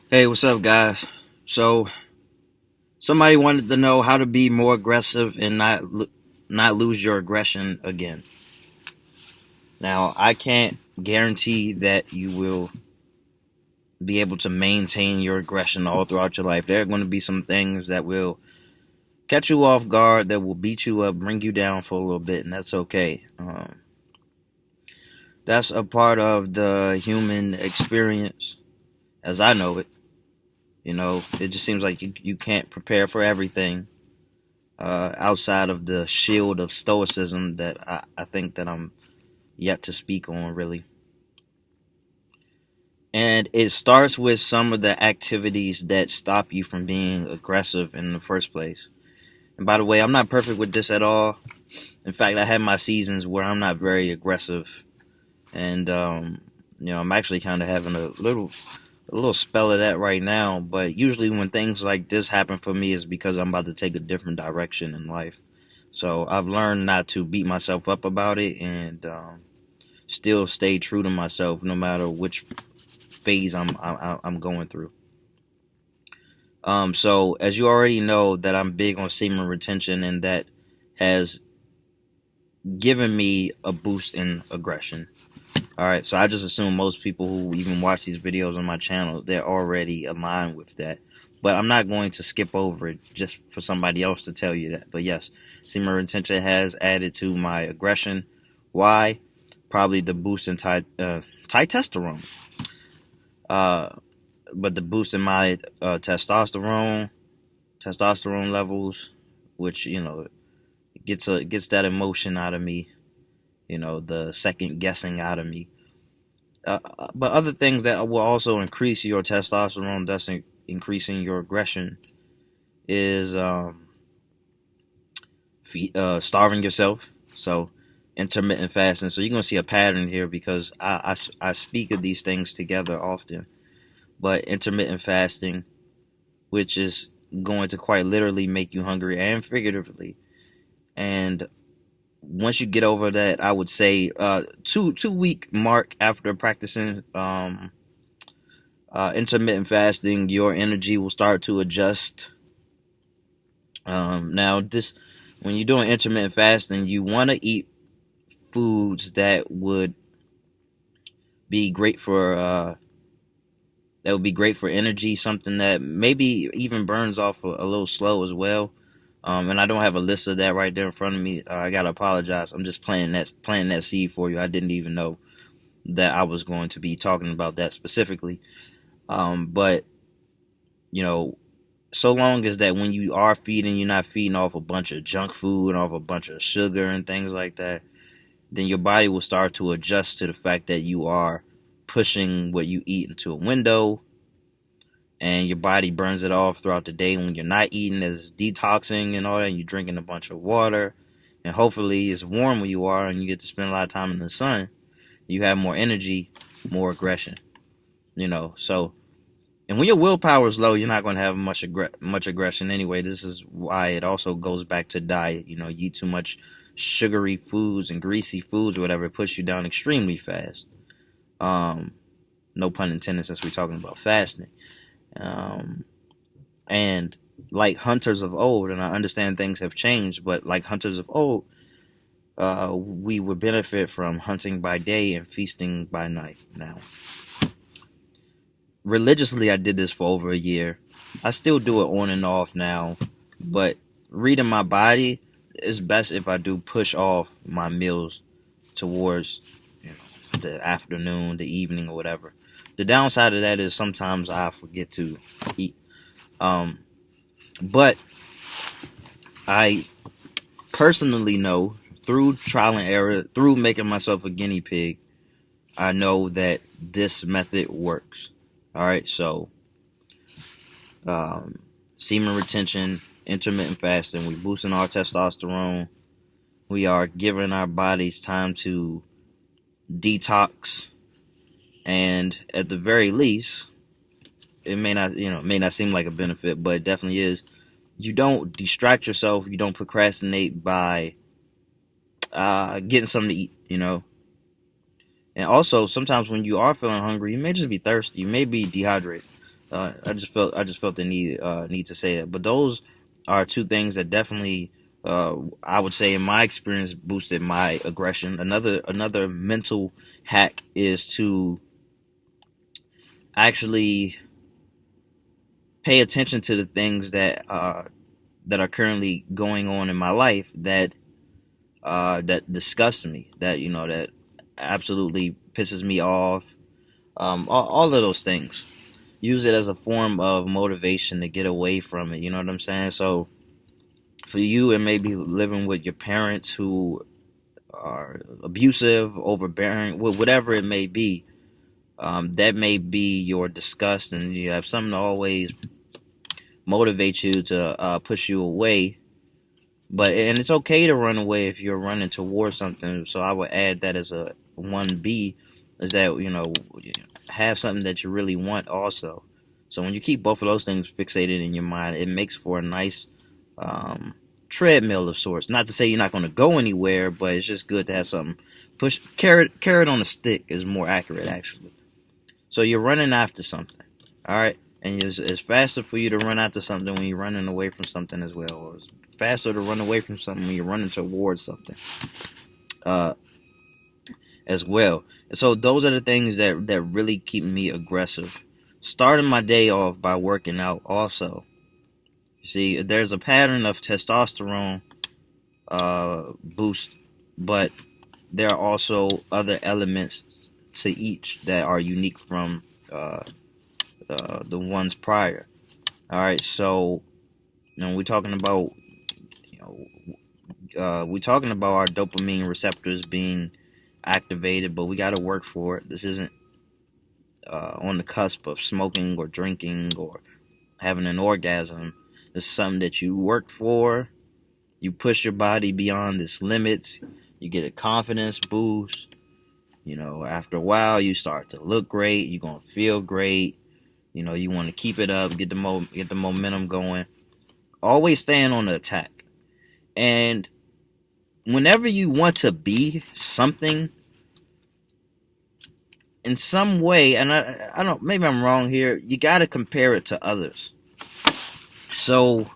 Hey, what's up, guys? So, somebody wanted to know how to be more aggressive and not lose your aggression again. Now, I can't guarantee that you will be able to maintain your aggression all throughout your life. There are going to be some things that will catch you off guard, that will beat you up, bring you down for a little bit, and that's okay. That's a part of the human experience, as I know it. It just seems like you can't prepare for everything outside of the shield of stoicism that I think that I'm yet to speak on, really. And it starts with some of the activities that stop you from being aggressive in the first place. And by the way, I'm not perfect with this at all. In fact, I have my seasons where I'm not very aggressive, and I'm actually kind of having a little spell of that right now. But usually, when things like this happen for me, is because I'm about to take a different direction in life. So I've learned not to beat myself up about it, and still stay true to myself no matter which phase I'm going through. So as you already know, that I'm big on semen retention, and that has given me a boost in aggression. All right, so I just assume most people who even watch these videos on my channel, they're already aligned with that. But I'm not going to skip over it just for somebody else to tell you that. But yes, semen retention has added to my aggression. Why? Probably the boost in testosterone. Uh, but the boost in my testosterone levels, which gets that emotion out of me. The second guessing out of me. But other things that will also increase your testosterone, that's increasing your aggression, is starving yourself. So intermittent fasting. So you're gonna see a pattern here because I speak of these things together often. But intermittent fasting, which is going to quite literally make you hungry and figuratively. And once you get over that, I would say 2 week mark after practicing intermittent fasting, your energy will start to adjust. Now, this when you're doing intermittent fasting, you want to eat foods that would be great for energy, something that maybe even burns off a little slow as well. And I don't have a list of that right there in front of me. I gotta apologize. I'm just planting that seed for you. I didn't even know that I was going to be talking about that specifically. But you know, so long as that when you are feeding, you're not feeding off a bunch of junk food and off a bunch of sugar and things like that, then your body will start to adjust to the fact that you are pushing what you eat into a window, and your body burns it off throughout the day when you're not eating, as detoxing and all that, and you're drinking a bunch of water, and hopefully it's warm where you are and you get to spend a lot of time in the sun. You have more energy, more aggression. So, and when your willpower is low, you're not going to have much aggression anyway. This is why it also goes back to diet. You eat too much sugary foods and greasy foods, or whatever, it puts you down extremely fast. Um, no pun intended, since we're talking about fasting. Um, and like hunters of old, and I understand things have changed, but like hunters of old, we would benefit from hunting by day and feasting by night. Now, religiously, I did this for over a year. I still do it on and off now, but reading my body, it's best if I do push off my meals towards the afternoon, the evening, or whatever. The downside of that is sometimes I forget to eat. Um, but I personally know, through trial and error, through making myself a guinea pig, I know that this method works. All right, so um, semen retention, intermittent fasting, we boosting our testosterone. We are giving our bodies time to detox, and at the very least, it may not seem like a benefit, but it definitely is. You don't distract yourself. You don't procrastinate by getting something to eat. And also, sometimes when you are feeling hungry, you may just be thirsty. You may be dehydrated. I just felt the need to say that. But those are two things that definitely, I would say, in my experience, boosted my aggression. Another mental hack is to actually pay attention to the things that are currently going on in my life that disgusts me, that absolutely pisses me off. All of those things. Use it as a form of motivation to get away from it. You know what I'm saying? So for you, it may be living with your parents who are abusive, overbearing, whatever it may be. That may be your disgust, and you have something to always motivate you to push you away. And it's okay to run away if you're running towards something. So I would add that as a 1B, is that have something that you really want also. So when you keep both of those things fixated in your mind, it makes for a nice treadmill of sorts. Not to say you're not going to go anywhere, but it's just good to have something. Carrot on a stick is more accurate, actually. So you're running after something, all right? And it's faster for you to run after something when you're running away from something as well. Or it's faster to run away from something when you're running towards something uh, as well. And so those are the things that really keep me aggressive. Starting my day off by working out also. You see, there's a pattern of testosterone boost, but there are also other elements to each that are unique from the ones prior. All right, so we're talking about we're talking about our dopamine receptors being activated, but we got to work for it. This isn't on the cusp of smoking or drinking or having an orgasm. This is something that you work for. You push your body beyond its limits. You get a confidence boost. After a while, you start to look great. You're gonna feel great. You want to keep it up, get the momentum going. Always staying on the attack. And whenever you want to be something in some way, and I don't, maybe I'm wrong here, you got to compare it to others. So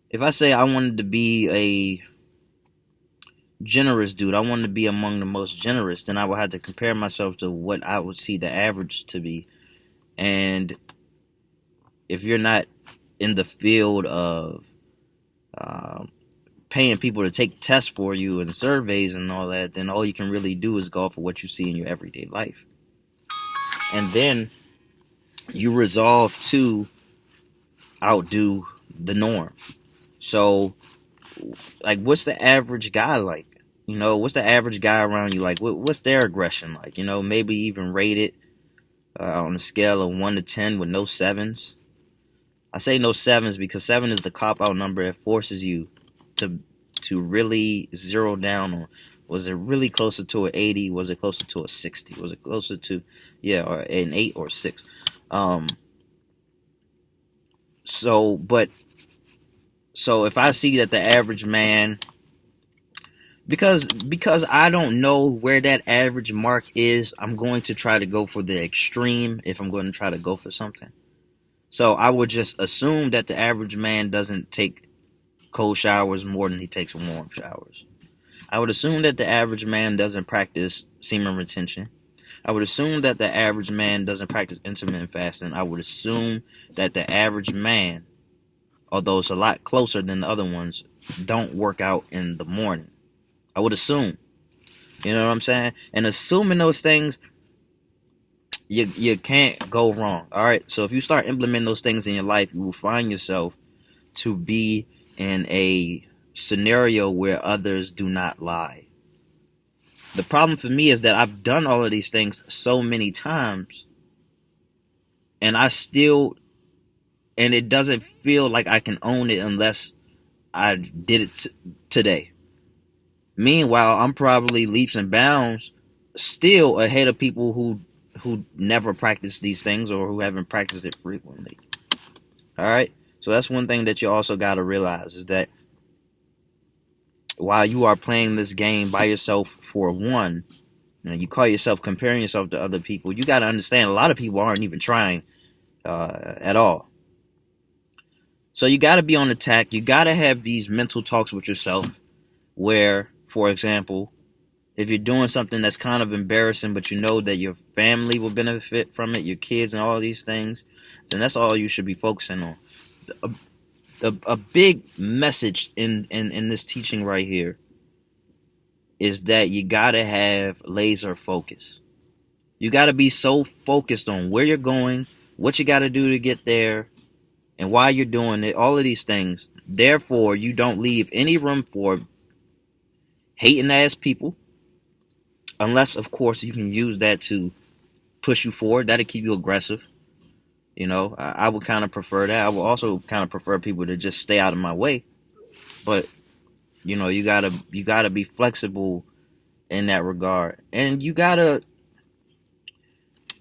if I say I wanted to be a generous dude, I wanted to be among the most generous, then I would have to compare myself to what I would see the average to be. And if you're not in the field of paying people to take tests for you and surveys and all that, then all you can really do is go for what you see in your everyday life. And then you resolve to outdo the norm. So, like, what's the average guy like? What's the average guy around you like? What's their aggression like? Maybe even rate it on a scale of 1 to 10 with no sevens. I say no sevens because 7 is the cop-out number. It forces you to really zero down on, was it really closer to an 80? Was it closer to a 60? Was it closer to, or an 8 or 6? So if I see that the average man, because I don't know where that average mark is, I'm going to try to go for the extreme if I'm going to try to go for something. So I would just assume that the average man doesn't take cold showers more than he takes warm showers. I would assume that the average man doesn't practice semen retention. I would assume that the average man doesn't practice intermittent fasting. I would assume that the average man, although it's a lot closer than the other ones, don't work out in the morning. I would assume. You know what I'm saying? And assuming those things, you can't go wrong. All right? So if you start implementing those things in your life, you will find yourself to be in a scenario where others do not lie. The problem for me is that I've done all of these things so many times, and it doesn't feel like I can own it unless I did it today. Meanwhile, I'm probably leaps and bounds still ahead of people who never practice these things or who haven't practiced it frequently. All right? So that's one thing that you also got to realize, is that while you are playing this game by yourself for one, You call yourself comparing yourself to other people. You got to understand a lot of people aren't even trying at all. So you got to be on attack. You got to have these mental talks with yourself where, for example, if you're doing something that's kind of embarrassing, but you know that your family will benefit from it, your kids and all these things, then that's all you should be focusing on. A big message in this teaching right here is that you got to have laser focus. You got to be so focused on where you're going, what you got to do to get there, and why you're doing it, all of these things. Therefore, you don't leave any room for hating ass people, unless, of course, you can use that to push you forward. That'll keep you aggressive. I would kind of prefer that. I would also kind of prefer people to just stay out of my way. But you gotta be flexible in that regard, and you gotta.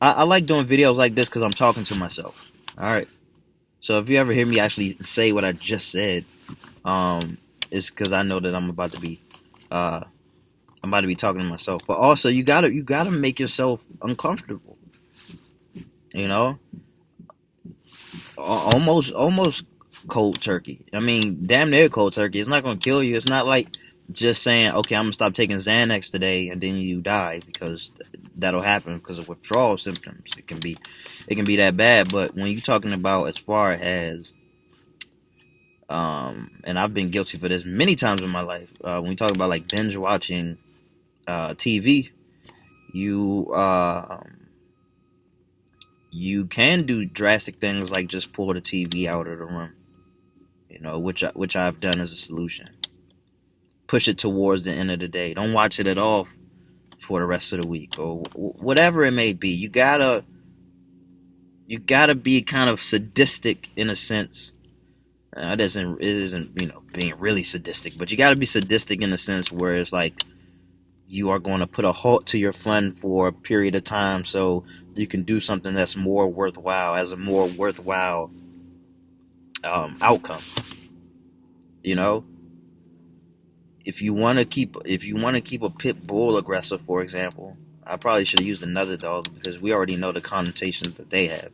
I like doing videos like this because I'm talking to myself. All right. So if you ever hear me actually say what I just said, it's because I know that I'm about to be talking to myself. But also, you gotta make yourself uncomfortable. Almost cold turkey. I mean, damn near cold turkey. It's not gonna kill you. It's not like just saying, okay, I'm gonna stop taking Xanax today, and then you die, because that'll happen because of withdrawal symptoms. It can be that bad. But when you're talking about as far as and I've been guilty for this many times in my life. When you talk about like binge watching TV, you can do drastic things like just pull the TV out of the room, which I've done as a solution. Push it towards the end of the day. Don't watch it at all for the rest of the week, or whatever it may be. You gotta be kind of sadistic in a sense. It isn't being really sadistic, but you gotta be sadistic in a sense where it's like you are going to put a halt to your fun for a period of time so you can do something that's more worthwhile, as a more worthwhile outcome. If you want to keep a pit bull aggressive, for example, I probably should have used another dog because we already know the connotations that they have.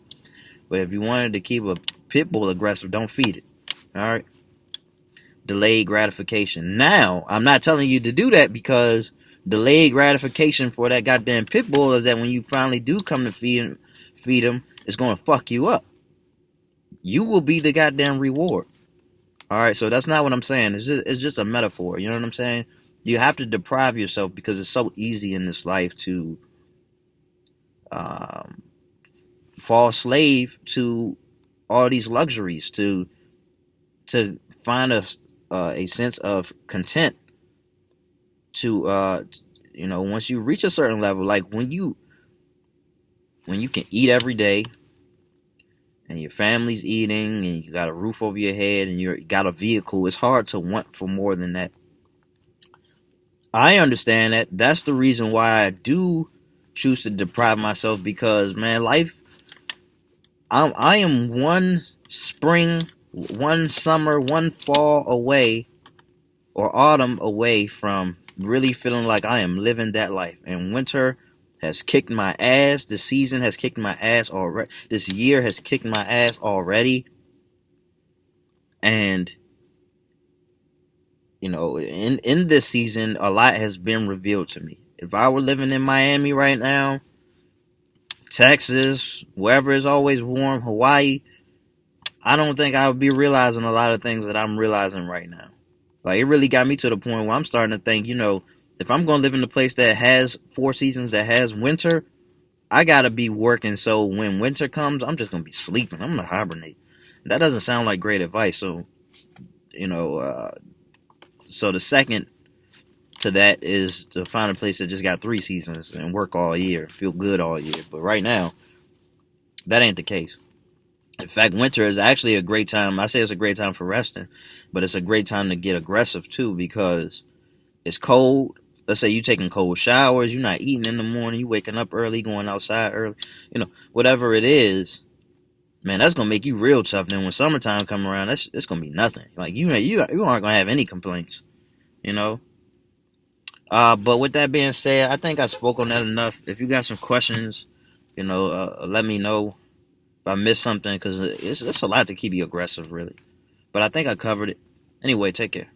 But if you wanted to keep a pit bull aggressive, don't feed it. All right. Delayed gratification. Now, I'm not telling you to do that, because delayed gratification for that goddamn pit bull is that when you finally do come to feed him, it's going to fuck you up. You will be the goddamn reward. All right, so that's not what I'm saying. It's just a metaphor. You know what I'm saying? You have to deprive yourself because it's so easy in this life to fall slave to all these luxuries, to find a sense of content. To once you reach a certain level, like when you can eat every day, and your family's eating, and you got a roof over your head, and you got a vehicle, it's hard to want for more than that. I understand that. That's the reason why I do choose to deprive myself, because, man, life, I am one spring, one summer, one fall away, or autumn away from really feeling like I am living that life. And winter has kicked my ass. This season has kicked my ass already. This year has kicked my ass already. And, in this season, a lot has been revealed to me. If I were living in Miami right now, Texas, wherever is always warm, Hawaii, I don't think I would be realizing a lot of things that I'm realizing right now. Like, it really got me to the point where I'm starting to think, if I'm going to live in a place that has 4 seasons, that has winter, I got to be working. So when winter comes, I'm just going to be sleeping. I'm going to hibernate. That doesn't sound like great advice. So, so the second to that is to find a place that just got 3 seasons and work all year, feel good all year. But right now, that ain't the case. In fact, winter is actually a great time. I say it's a great time for resting, but it's a great time to get aggressive too, because it's cold. Let's say you're taking cold showers, you're not eating in the morning, you're waking up early, going outside early, whatever it is, man, that's gonna make you real tough. Then when summertime come around, it's gonna be nothing. Like you aren't gonna have any complaints, But with that being said, I think I spoke on that enough. If you got some questions, let me know if I missed something because it's a lot to keep you aggressive, really. But I think I covered it. Anyway, take care.